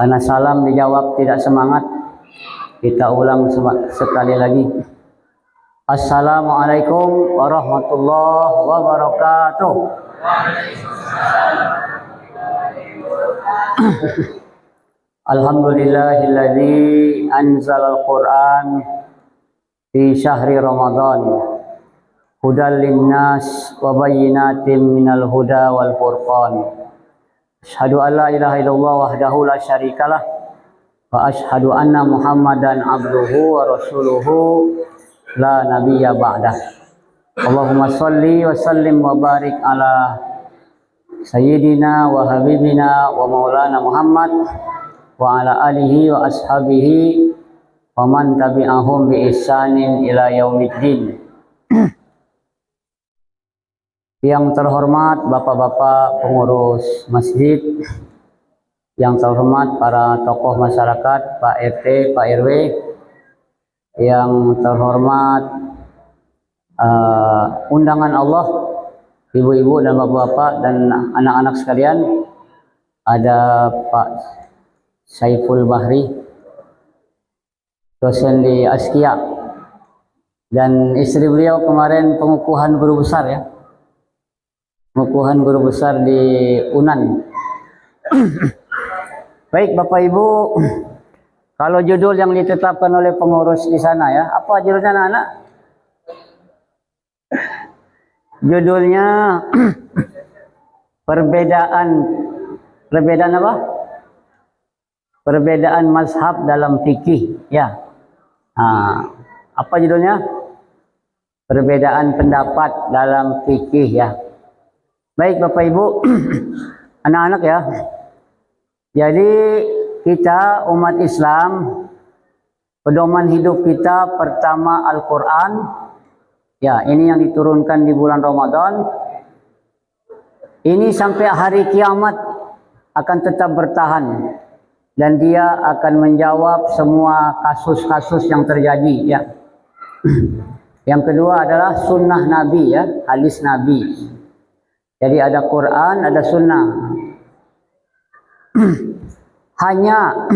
Karena salam dijawab tidak semangat, kita ulang sekali lagi. Assalamualaikum warahmatullahi wabarakatuh. Alhamdulillahilladzi anzalal Qur'an fi syahri Ramadan hudal linnas wa bayyinatin minal huda wal furqan. Asyhadu an la ilaha illallah wahdahu la syarikalah wa asyhadu anna Muhammadan abduhu wa rasuluhu la nabiyya ba'dah. Allahumma shalli wa sallim wa barik ala sayyidina wa habibina wa maulana Muhammad wa ala alihi wa ashabihi wa man tabi'ahum bi ihsanin ila yaumiddin. Yang terhormat bapak-bapak pengurus masjid, yang terhormat para tokoh masyarakat, Pak RT, Pak RW, yang terhormat undangan Allah, ibu-ibu dan bapak-bapak dan anak-anak sekalian, ada Pak Saiful Bahri, dosen di Askia, dan istri beliau kemarin pengukuhan guru besar ya. Pengukuhan guru besar di Unan. Baik Bapak Ibu, kalau judul yang ditetapkan oleh pengurus di sana ya, apa judulnya anak-anak? Judulnya perbedaan apa? Perbedaan mazhab dalam fikih ya. Apa judulnya? Perbedaan pendapat dalam fikih ya. Baik Bapak Ibu, anak-anak ya. Jadi kita umat Islam, pedoman hidup kita pertama Al-Quran. Ya, ini yang diturunkan di bulan Ramadan. Ini sampai hari kiamat akan tetap bertahan. Dan dia akan menjawab semua kasus-kasus yang terjadi ya. Yang kedua adalah sunnah Nabi ya, hadis Nabi. Jadi ada Quran, ada sunnah. Hanya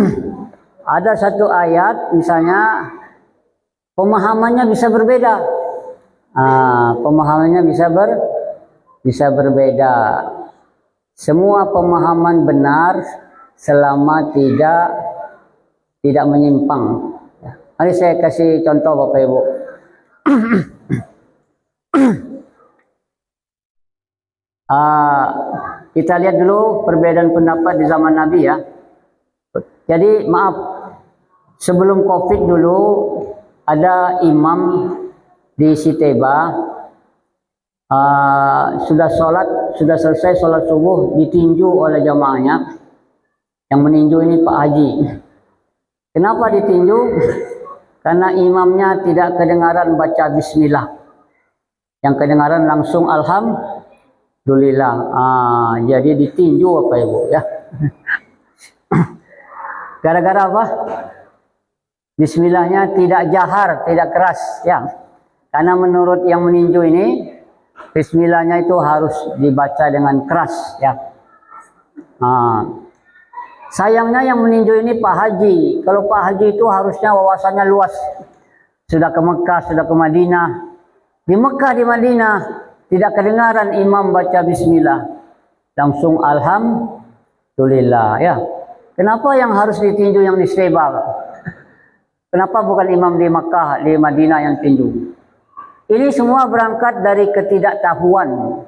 ada satu ayat misalnya pemahamannya bisa berbeda. Pemahamannya bisa berbeda. Semua pemahaman benar selama tidak menyimpang. Mari saya kasih contoh Bapak Ibu. Kita lihat dulu perbedaan pendapat di zaman Nabi ya. Jadi maaf, sebelum COVID dulu ada imam di Siteba, sudah selesai sholat subuh, ditinju oleh jamaahnya. Yang meninju ini Pak Haji. Kenapa ditinju? Karena imamnya tidak kedengaran baca bismillah. Yang kedengaran langsung alhamdulillah. Jadi ditinju Bapak Ibu ya. Gara-gara apa? Bismillahnya tidak jahar, tidak keras ya. Karena menurut yang meninju ini, bismillahnya itu harus dibaca dengan keras ya. Sayangnya yang meninju ini Pak Haji. Kalau Pak Haji itu harusnya wawasannya luas. Sudah ke Mekah, sudah ke Madinah. Di Mekah, di Madinah tidak kedengaran imam baca bismillah. Langsung alhamdulillah ya. Kenapa yang harus ditinju yang di Siteba? Kenapa bukan imam di Mekah, di Madinah yang tinju? Ini semua berangkat dari ketidaktahuan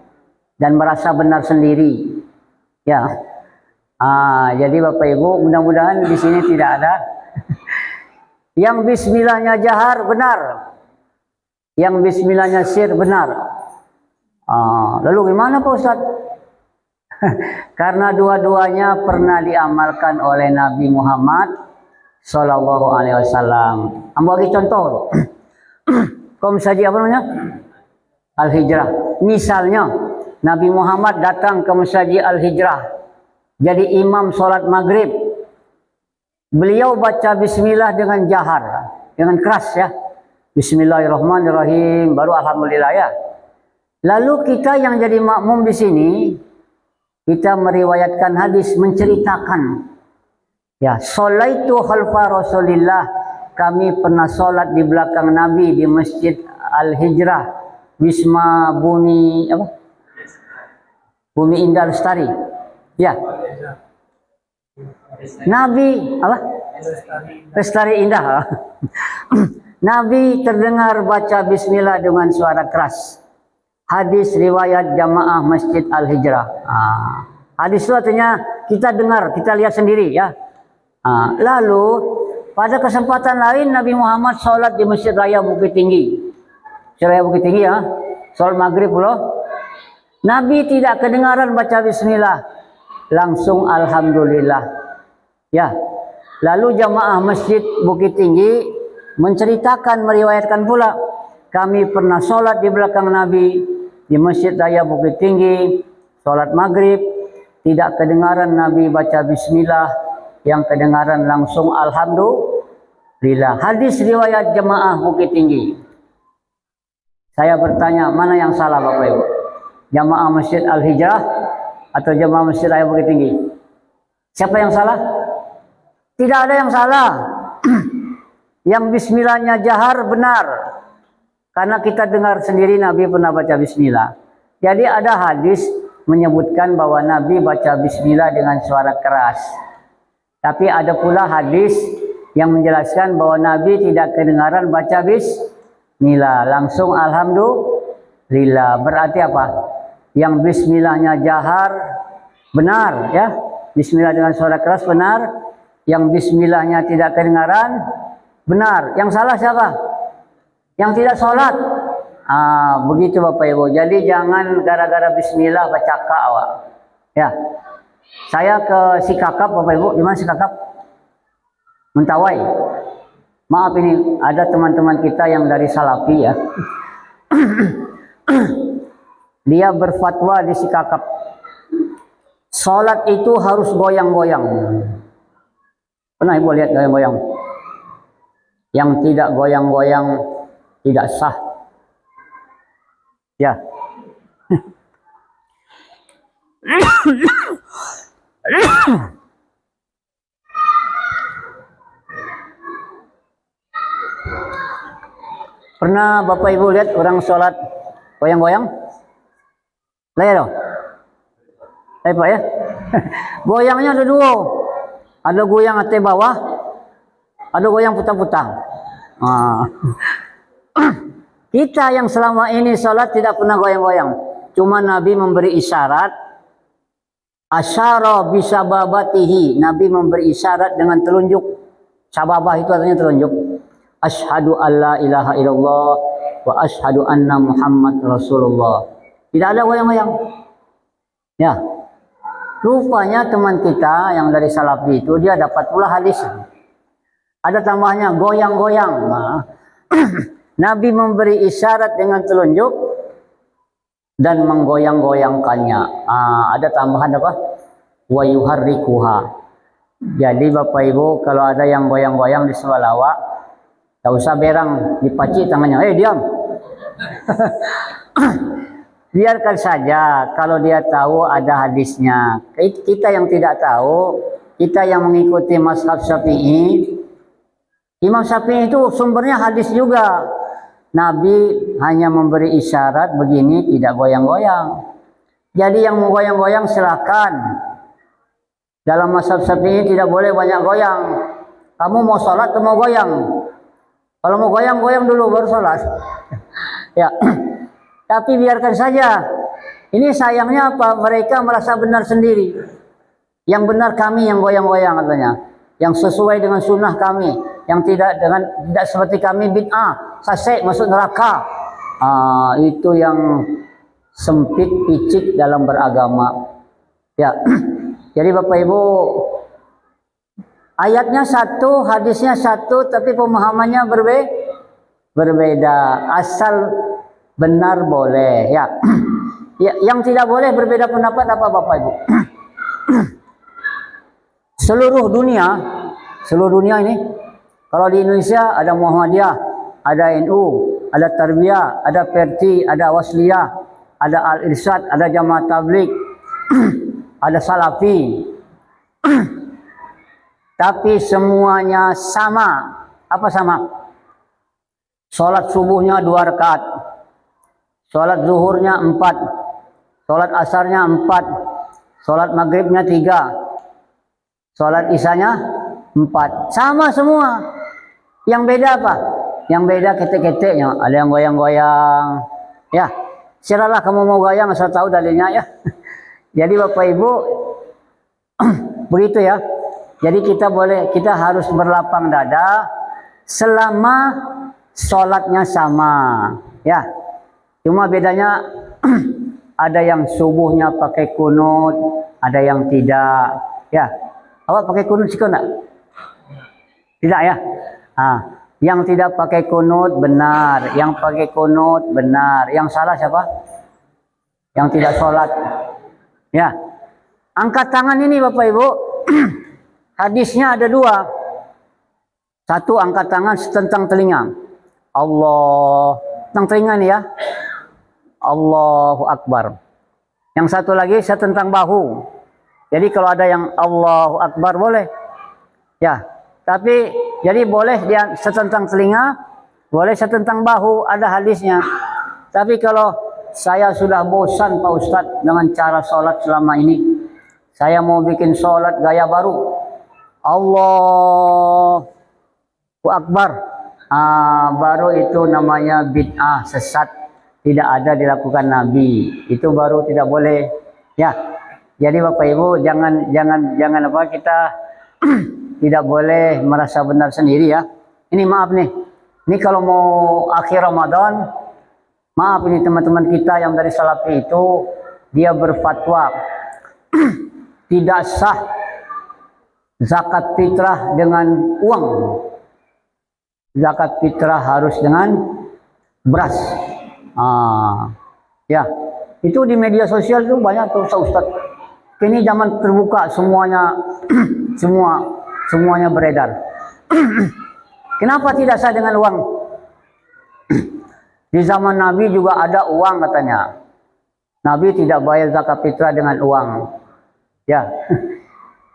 dan merasa benar sendiri. Ya. Jadi Bapak Ibu, mudah-mudahan di sini tidak ada yang bismillahnya jahar benar, yang bismillahnya sir benar. Lalu gimana Pak Ustaz? Karena dua-duanya pernah diamalkan oleh Nabi Muhammad Sallallahu Alaihi Wasallam. Ambil lagi contoh. Kaum saji apa namanya? Al-Hijrah. Misalnya Nabi Muhammad datang ke Masjid Al-Hijrah, jadi imam sholat maghrib. Beliau baca bismillah dengan jahar, dengan keras ya. Bismillahirrahmanirrahim, baru alhamdulillah ya. Lalu kita yang jadi makmum di sini, kita meriwayatkan hadis menceritakan Ya, sholaitu khalfa Rasulillah. Kami pernah sholat di belakang Nabi di Masjid Al-Hijrah, Wisma Bumi apa? Bumi Indah Lestari. Ya. Nabi apa? Lestari Indah. Nabi terdengar baca bismillah dengan suara keras. Hadis riwayat jamaah Masjid Al-Hijrah. Hadis itu artinya kita dengar, kita lihat sendiri ya. Lalu pada kesempatan lain Nabi Muhammad sholat di Masjid Raya Bukit Tinggi. Masjid Raya Bukit Tinggi ya. Sholat maghrib loh. Nabi tidak kedengaran baca bismillah. Langsung alhamdulillah. Ya. Lalu jamaah Masjid Bukit Tinggi menceritakan, meriwayatkan pula, kami pernah sholat di belakang Nabi di Masjid Raya Bukit Tinggi, sholat maghrib, tidak kedengaran Nabi baca bismillah, yang kedengaran langsung alhamdulillah. Hadis riwayat jemaah Bukit Tinggi. Saya bertanya, mana yang salah Bapak Ibu? Jemaah Masjid Al-Hijrah atau jemaah Masjid Raya Bukit Tinggi? Siapa yang salah? Tidak ada yang salah. Yang bismillahnya jahar benar. Karena kita dengar sendiri Nabi pernah baca bismillah. Jadi ada hadis menyebutkan bahwa Nabi baca bismillah dengan suara keras. Tapi ada pula hadis yang menjelaskan bahwa Nabi tidak kedengaran baca bismillah. Langsung alhamdulillah. Berarti apa? Yang bismillahnya jahar benar ya. Bismillah dengan suara keras benar. Yang bismillahnya tidak kedengaran benar. Yang salah siapa? Yang tidak sholat. Begitu Bapak Ibu. Jadi jangan gara-gara bismillah bercakap awak. Ya. Saya ke Sikakap Bapak Ibu. Di mana Sikakap? Mentawai. Maaf ini ada teman-teman kita yang dari Salafi ya. Dia berfatwa di Sikakap. Sholat itu harus goyang-goyang. Pernah Ibu lihat goyang-goyang? Yang tidak goyang-goyang tidak sah. Ya. Pernah Bapak Ibu lihat orang sholat goyang-goyang? Lihat dong. Lihat Pak ya. Goyangnya ada dua. Ada goyang atas bawah, ada goyang putar-putar. Kita yang selama ini sholat tidak pernah goyang-goyang. Cuma Nabi memberi isyarat. Asyara bisababatihi. Nabi memberi isyarat dengan telunjuk. Sababah itu artinya telunjuk. Asyhadu alla ilaha illallah wa asyhadu anna Muhammad Rasulullah. Tidak ada goyang-goyang. Ya. Rupanya teman kita yang dari Salafi itu dia dapat pula hadis. Ada tambahnya goyang-goyang. Nabi memberi isyarat dengan telunjuk dan menggoyang-goyangkannya. Ada tambahan apa? Wa yuharrikuha. Jadi Bapak Ibu kalau ada yang goyang-goyang di sebelah lawak, tak usah berang dipaci tangannya. Diam. Biarkan saja kalau dia tahu ada hadisnya. Kita yang tidak tahu, kita yang mengikuti mazhab Syafi'i. Imam Syafi'i itu sumbernya hadis juga. Nabi hanya memberi isyarat begini, tidak goyang-goyang. Jadi yang mau goyang-goyang silakan. Dalam mazhab Syafi'i tidak boleh banyak goyang. Kamu mau sholat atau mau goyang? Kalau mau goyang, goyang dulu baru sholat. Ya. Tapi biarkan saja. Ini sayangnya apa? Mereka merasa benar sendiri. Yang benar kami yang goyang-goyang katanya. Yang sesuai dengan sunnah kami. Yang tidak seperti kami bid'ah, fasik, masuk neraka. Itu yang sempit, picik dalam beragama. Ya. Jadi Bapak Ibu, ayatnya satu, hadisnya satu, tapi pemahamannya berbeda. Asal benar boleh, ya. Yang tidak boleh berbeda pendapat apa Bapak Ibu? Seluruh dunia ini, kalau di Indonesia ada Muhammadiyah, ada NU, ada Tarbiyah, ada Perti, ada Wasliyah, ada Al-Irsyad, ada Jamaah Tabligh, ada Salafi. tapi semuanya sama. Apa sama? Sholat subuhnya 2 rakaat, sholat zuhurnya 4, sholat asarnya 4, sholat maghribnya 3, sholat isanya 4. Sama semua. Yang beda apa? Yang beda ketik-ketiknya. Ada yang goyang-goyang. Ya, silalah kamu mau goyang asal tahu dalilnya ya. Jadi Bapak Ibu, begitu ya. Jadi kita harus berlapang dada selama sholatnya sama. Ya, cuma bedanya ada yang subuhnya pakai kunut, ada yang tidak. Ya, awak pakai kunut sih enggak? Tidak ya. Yang tidak pakai kunut benar, yang pakai kunut benar. Yang salah siapa? Yang tidak sholat. Ya, angkat tangan ini Bapak Ibu. Hadisnya ada 2. Satu angkat tangan tentang telinga. Allah, tentang telinga nih ya. Allahu Akbar. Yang satu lagi saya tentang bahu. Jadi kalau ada yang Allahu Akbar boleh. Ya, tapi jadi boleh dia setentang telinga, boleh setentang bahu, ada hadisnya. Tapi kalau saya sudah bosan Pak Ustadz dengan cara sholat selama ini, saya mau bikin sholat gaya baru. Allahu Akbar. Baru itu namanya bid'ah, sesat, tidak ada dilakukan Nabi. Itu baru tidak boleh. Ya. Jadi Bapak Ibu jangan apa kita tidak boleh merasa benar sendiri ya. Ini maaf nih. Ini kalau mau akhir Ramadan, maaf ini teman-teman kita yang dari Salafi itu dia berfatwa tidak sah zakat fitrah dengan uang. Zakat fitrah harus dengan beras. Ya, itu di media sosial itu banyak tuh Ustaz. Ini zaman terbuka semuanya semuanya beredar. Kenapa tidak sah dengan uang? Di zaman Nabi juga ada uang katanya. Nabi tidak bayar zakat fitrah dengan uang. Ya.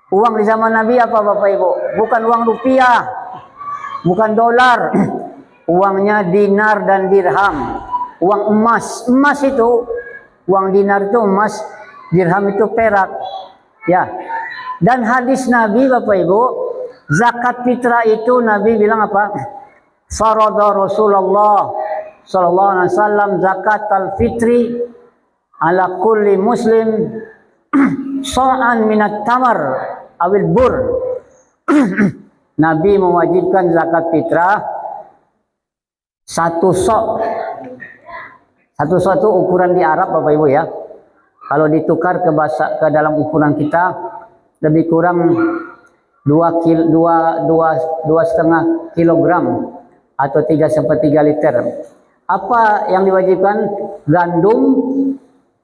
Uang di zaman Nabi apa Bapak Ibu? Bukan uang rupiah. Bukan dolar. Uangnya dinar dan dirham. Uang emas. Emas itu, uang dinar itu emas, dirham itu perak. Ya. Dan hadis Nabi Bapak Ibu, zakat fitrah itu Nabi bilang apa? Farada Rasulullah sallallahu alaihi wasallam zakat al-fitri ala kulli muslim sa'an minat tamar awil bur. Nabi mewajibkan zakat fitrah satu sok. Satu sok itu ukuran di Arab Bapak Ibu ya. Kalau ditukar ke dalam ukuran kita lebih kurang 2,5 kilogram atau 3/3 liter. Apa yang diwajibkan? Gandum,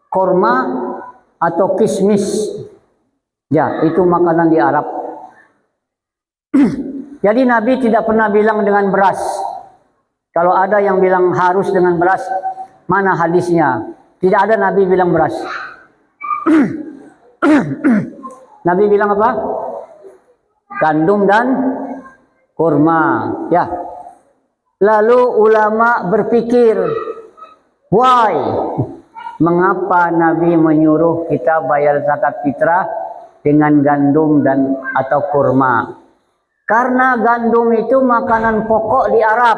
korma, atau kismis. Ya, itu makanan di Arab. Jadi Nabi tidak pernah bilang dengan beras. Kalau ada yang bilang harus dengan beras, mana hadisnya? Tidak ada Nabi bilang beras. Nabi bilang apa? Gandum dan kurma. Ya. Lalu ulama berpikir, why? Mengapa Nabi menyuruh kita bayar zakat fitrah dengan gandum dan atau kurma? Karena gandum itu makanan pokok di Arab.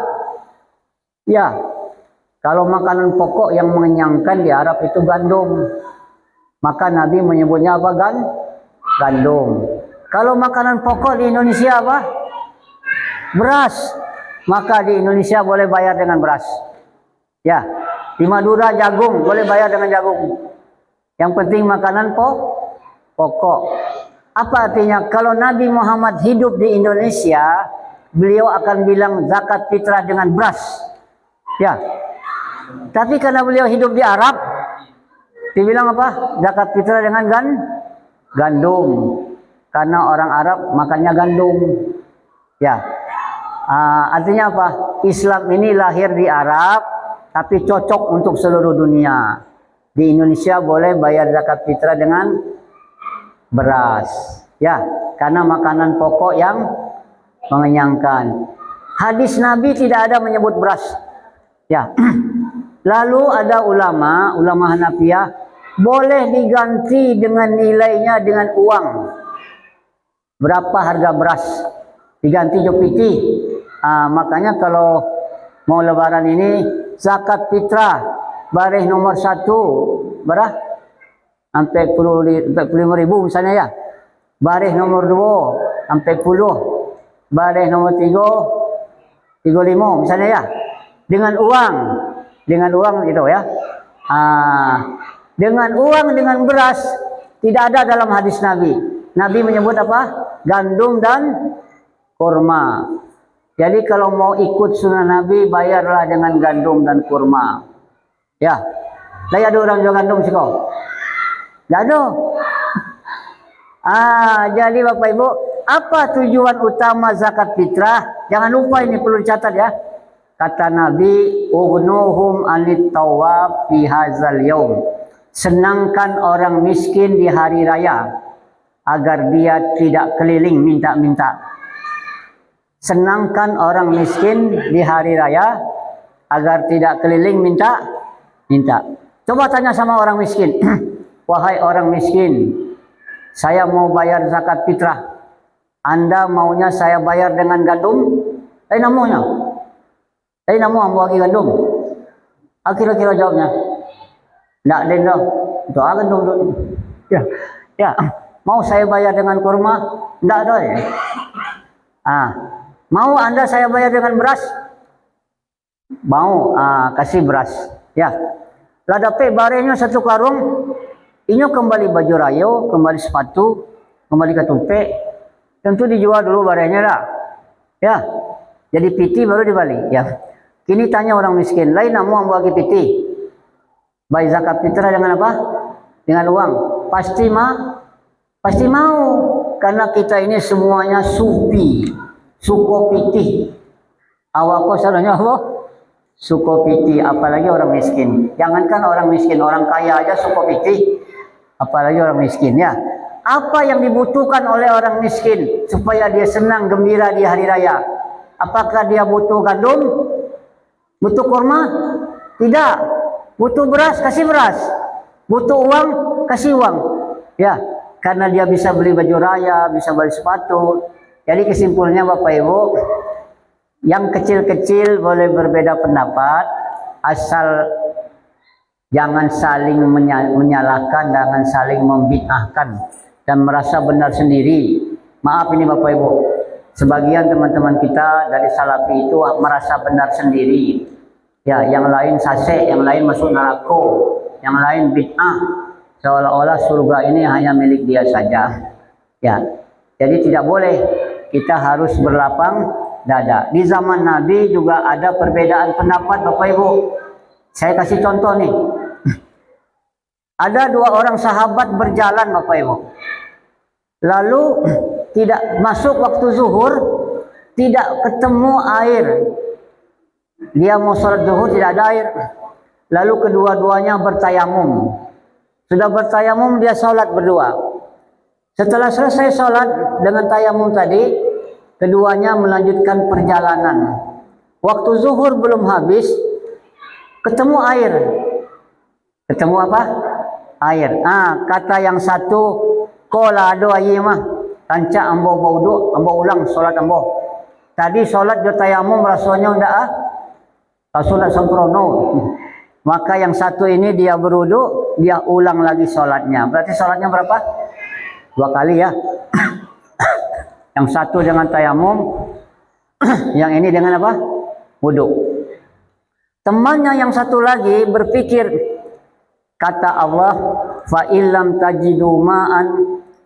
Ya. Kalau makanan pokok yang mengenyangkan di Arab itu gandum. Maka Nabi menyebutnya apa? Gandum. Kalau makanan pokok di Indonesia apa? Beras. Maka di Indonesia boleh bayar dengan beras. Ya. Di Madura jagung, boleh bayar dengan jagung. Yang penting makanan pokok. Apa artinya? Kalau Nabi Muhammad hidup di Indonesia, beliau akan bilang zakat fitrah dengan beras. Ya. Tapi karena beliau hidup di Arab, dibilang apa? Zakat fitrah dengan gandum. Karena orang Arab makannya gandum. Ya. Artinya apa? Islam ini lahir di Arab, tapi cocok untuk seluruh dunia. Di Indonesia boleh bayar zakat fitrah dengan beras. Ya, karena makanan pokok yang mengenyangkan. Hadis Nabi tidak ada menyebut beras. Ya. Lalu ada ulama Hanafiyah boleh diganti dengan nilainya dengan uang. Berapa harga beras? Diganti jopiti. Makanya kalau mau lebaran ini zakat fitrah bareh nomor 1 berapa? Sampai 45.000 misalnya ya. Bareh nomor 2 sampai 10. Bareh nomor 3 35 misalnya ya. Dengan uang gitu ya. Dengan uang, dengan beras tidak ada dalam hadis Nabi. Nabi menyebut apa? Gandum dan kurma. Jadi kalau mau ikut sunnah Nabi, bayarlah dengan gandum dan kurma. Ya. Lah ada orang jual gandum sih kau. Tidak ada. Jadi Bapak Ibu, apa tujuan utama zakat fitrah? Jangan lupa ini perlu dicatat ya. Kata Nabi, "Ughnuhum anit tawaf fi hadzal yaum." Senangkan orang miskin di hari raya agar dia tidak keliling minta-minta. Senangkan orang miskin di hari raya agar tidak keliling minta. Coba tanya sama orang miskin. Wahai orang miskin, saya mau bayar zakat fitrah. Anda maunya saya bayar dengan gandum? Namanya? Namu ambo lagi gandum. Kira-kira jawabnya. Nggak ada. Doa gandum. Ya. Mau saya bayar dengan kurma? Nggak ada ya. Mau Anda saya bayar dengan beras? Mau. Kasih beras. Ya. Ladape barenya satu karung. Inyo kembali baju rayo, kembali sepatu, kembali ketupe. Tentu dijual dulu barenya dah. Ya. Jadi piti baru dibalik. Ya. Kini tanya orang miskin, lain namu ambo lagi piti. Bayar zakat fitrah dengan apa? Dengan uang. Pasti mau. Karena kita ini semuanya sufi. Suko piti. Awak salahnya apa? Suko piti. Apalagi orang miskin. Jangankan orang miskin, orang kaya aja suko piti. Apalagi orang miskin ya. Apa yang dibutuhkan oleh orang miskin supaya dia senang gembira di hari raya? Apakah dia butuh gandum? Butuh kurma? Tidak. Butuh beras? Kasih beras. Butuh uang? Kasih uang. Ya, karena dia bisa beli baju raya, bisa beli sepatu. Jadi kesimpulannya Bapak Ibu, yang kecil-kecil boleh berbeda pendapat, asal jangan saling menyalahkan, jangan saling membid'ahkan dan merasa benar sendiri. Maaf ini Bapak Ibu, sebagian teman-teman kita dari Salafi itu merasa benar sendiri. Ya, yang lain sase, yang lain masuk neraka, yang lain bid'ah. Seolah-olah surga ini hanya milik dia saja. Ya, jadi tidak boleh. Kita harus berlapang dada. Di zaman Nabi juga ada perbedaan pendapat Bapak Ibu. Saya kasih contoh nih. Ada 2 orang sahabat berjalan Bapak Ibu. Lalu tidak masuk waktu zuhur, tidak ketemu air. Dia mau sholat zuhur tidak ada air. Lalu kedua-duanya bertayamum. Sudah bertayamum dia sholat berdua. Setelah selesai sholat dengan tayamum tadi, keduanya melanjutkan perjalanan. Waktu zuhur belum habis, ketemu air. Ketemu apa? Air. Kata yang satu, kola ado ayi mah. Kanca ambo baudu, ambo ulang sholat ambo. Tadi sholat jo tayamum rasanya ndak Rasulullah sempurna. Maka yang satu ini dia berudu, dia ulang lagi sholatnya. Berarti sholatnya berapa? 2 kali ya. Yang satu dengan tayamum, yang ini dengan apa? Wudu. Temannya yang satu lagi berpikir, kata Allah, fa illam tajidu ma'an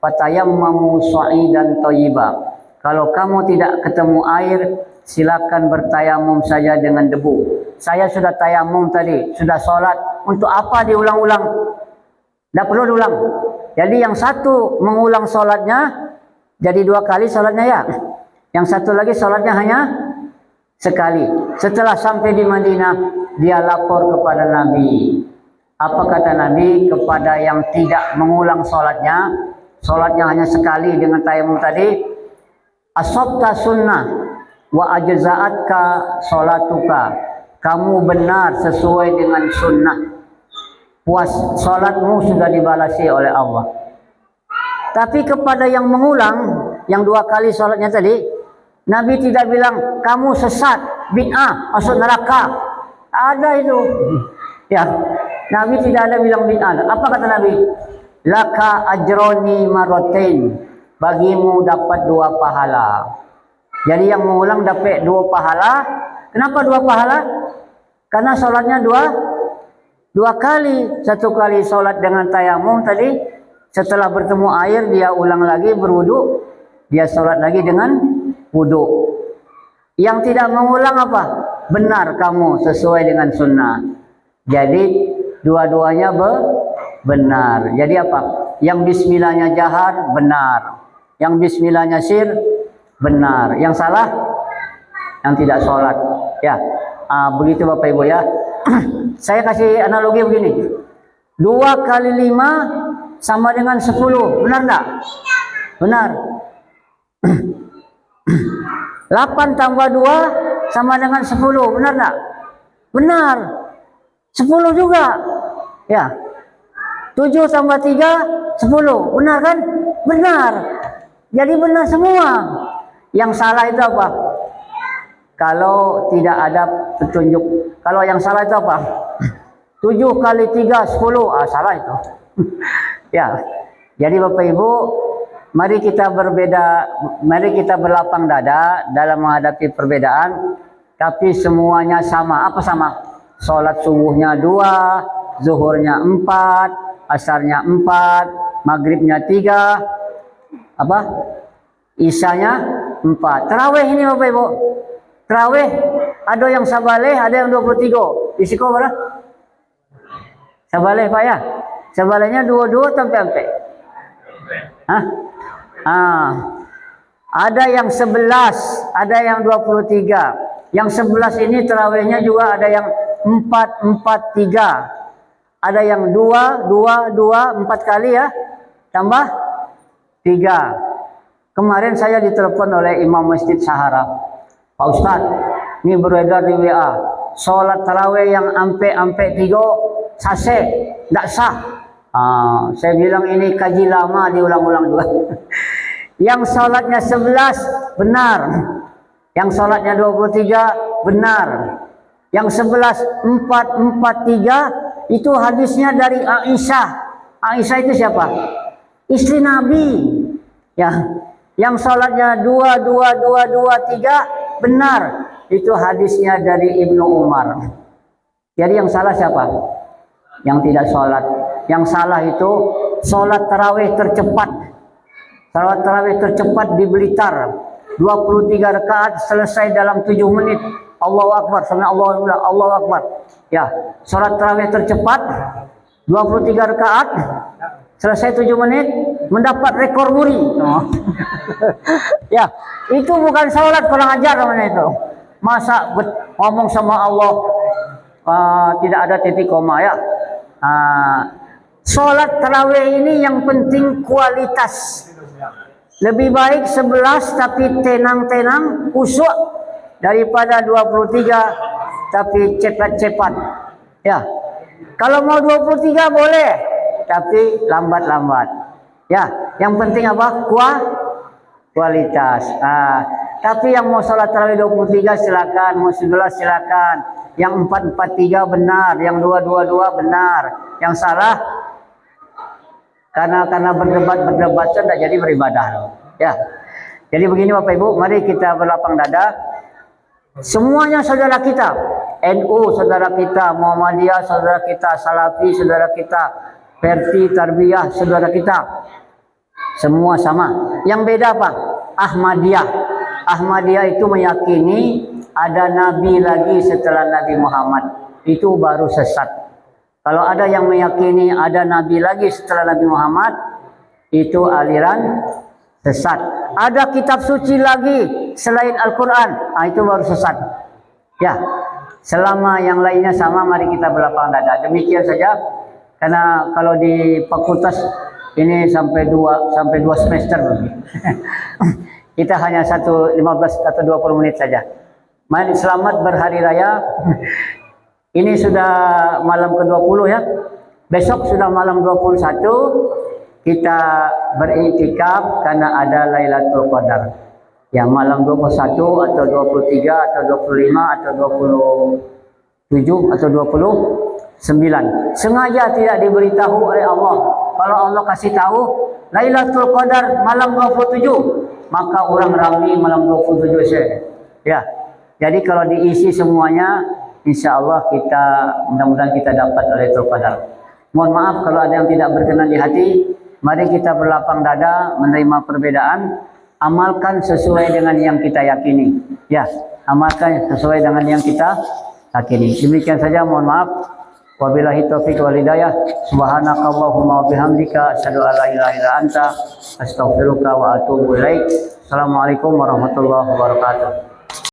fatayammamu sha'idan thayyiba. Kalau kamu tidak ketemu air, silakan bertayamum saja dengan debu. Saya sudah tayamum tadi, sudah sholat. Untuk apa diulang-ulang? Tidak perlu diulang. Jadi yang satu mengulang sholatnya, jadi 2 kali sholatnya ya. Yang satu lagi sholatnya hanya sekali. Setelah sampai di Madinah, dia lapor kepada Nabi. Apa kata Nabi? Kepada yang tidak mengulang sholatnya, sholatnya hanya sekali dengan tayamum tadi, asabta sunnah wa ajza'atka sholatuka, kamu benar sesuai dengan sunnah, puas, sholatmu sudah dibalasi oleh Allah. Tapi kepada yang mengulang, yang 2 kali sholatnya tadi, Nabi tidak bilang kamu sesat, bid'ah, masuk neraka. Ada itu. Ya, Nabi tidak ada bilang bid'ah. Apa kata Nabi? Laka ajroni marotain, bagimu dapat 2 pahala. Jadi yang mengulang dapat 2 pahala. Kenapa 2 pahala? Karena sholatnya dua kali. 1 kali sholat dengan tayamum tadi, setelah bertemu air dia ulang lagi berwudu, dia sholat lagi dengan wudu. Yang tidak mengulang apa? Benar kamu sesuai dengan sunnah. Jadi dua-duanya benar. Jadi apa? Yang bismillahnya jahar benar, yang bismillahnya sir benar, yang salah yang tidak sholat. Ya, begitu Bapak Ibu ya. Saya kasih analogi begini, 2 kali 5 sama dengan 10, benar enggak? Benar. 8 tambah 2 sama dengan 10, benar enggak? Benar. 10 juga. Ya. 7 tambah 3, 10. Benar kan? Benar. Jadi benar semua. Yang salah itu apa? Kalau tidak ada petunjuk. Kalau yang salah itu apa? 7 kali 3, 10. Salah itu. Ya. Jadi Bapak Ibu, mari kita berlapang dada dalam menghadapi perbedaan, tapi semuanya sama. Apa sama? Sholat subuhnya 2, zuhurnya 4, asarnya 4, maghribnya 3, isyanya 4. Tarawih ini Bapak Ibu. Tarawih ada yang sabaleh, ada yang 23. Risiko berapa? Sabaleh Pak ya? Sabalehnya 22 sampai. Ada yang 11, ada yang 23. Yang 11 ini tarawihnya juga ada yang 4-4-3. Ada yang 2-2-2, 4 kali ya. Tambah 3. Kemarin saya ditelepon oleh Imam Masjid Sahara. Pak Ustadz, ini beredar di WA. Sholat tarawih yang ampe 3 sase, tidak sah. Saya bilang ini kaji lama, diulang-ulang juga. Yang sholatnya 11 benar, yang sholatnya 23 benar, yang 11 4-4-3 itu hadisnya dari Aisyah. Aisyah itu siapa? Istri Nabi. Ya, yang sholatnya 2-2-2-2-3 benar, itu hadisnya dari Ibnu Umar. Jadi yang salah siapa? Yang tidak sholat. Yang salah itu sholat tarawih tercepat. Sholat tarawih tercepat di Blitar, 23 rakaat selesai dalam 7 menit. Allahu Akbar, sampai Allahu Akbar. Ya, sholat tarawih tercepat 23 rakaat selesai 7 menit, mendapat rekor muri. Ya, itu bukan sholat, kurang ajar namanya itu. Masa ngomong sama Allah tidak ada titik koma ya. Sholat tarawih ini yang penting kualitas. Lebih baik 11 tapi tenang-tenang, khusyuk, daripada 23 tapi cepat-cepat. Ya. Kalau mau 23 boleh, tapi lambat-lambat. Ya, yang penting apa? Kualitas. Tapi yang mau sholat tarawih 23 silakan, mau 11 silakan. Yang 4-4-3 benar, yang 2-2-2 benar. Yang salah karena berdebat tidak jadi beribadah. Ya. Jadi begini Bapak Ibu, mari kita berlapang dada. Semuanya saudara kita. NU saudara kita, Muhammadiyah saudara kita, Salafi saudara kita, Perti Tarbiyah saudara kita. Semua sama. Yang beda apa? Ahmadiyah. Ahmadiyah itu meyakini ada nabi lagi setelah Nabi Muhammad. Itu baru sesat. Kalau ada yang meyakini ada nabi lagi setelah Nabi Muhammad, itu aliran sesat. Ada kitab suci lagi selain Al-Quran, itu baru sesat. Ya, selama yang lainnya sama, mari kita berlapang dada. Demikian saja, karena kalau di fakultas Ini sampai dua semester. Kita hanya 15 atau 20 menit saja. Mari selamat berhari raya. Ini sudah malam ke-20 ya. Besok sudah malam 21. Kita beriktikaf karena ada Lailatul Qadar. Ya, malam 21 atau 23 atau 25 atau 27 atau 29. Sengaja tidak diberitahu oleh Allah. Kalau Allah kasih tahu Lailatul Qadar malam 27, maka orang ramai malam 27 saja. Ya. Jadi kalau diisi semuanya, insya Allah kita mudah-mudahan kita dapat Lailatul Qadar. Mohon maaf kalau ada yang tidak berkenan di hati. Mari kita berlapang dada menerima perbedaan. Amalkan sesuai dengan yang kita yakini. Ya, amalkan sesuai dengan yang kita yakini. Demikian saja, mohon maaf. Wabillahi taufiq wal hidayah. Subhanakallahumma wa bihamdika asyhadu an la ilaha illa anta astaghfiruka wa atubu ilaik. Assalamualaikum warahmatullahi wabarakatuh.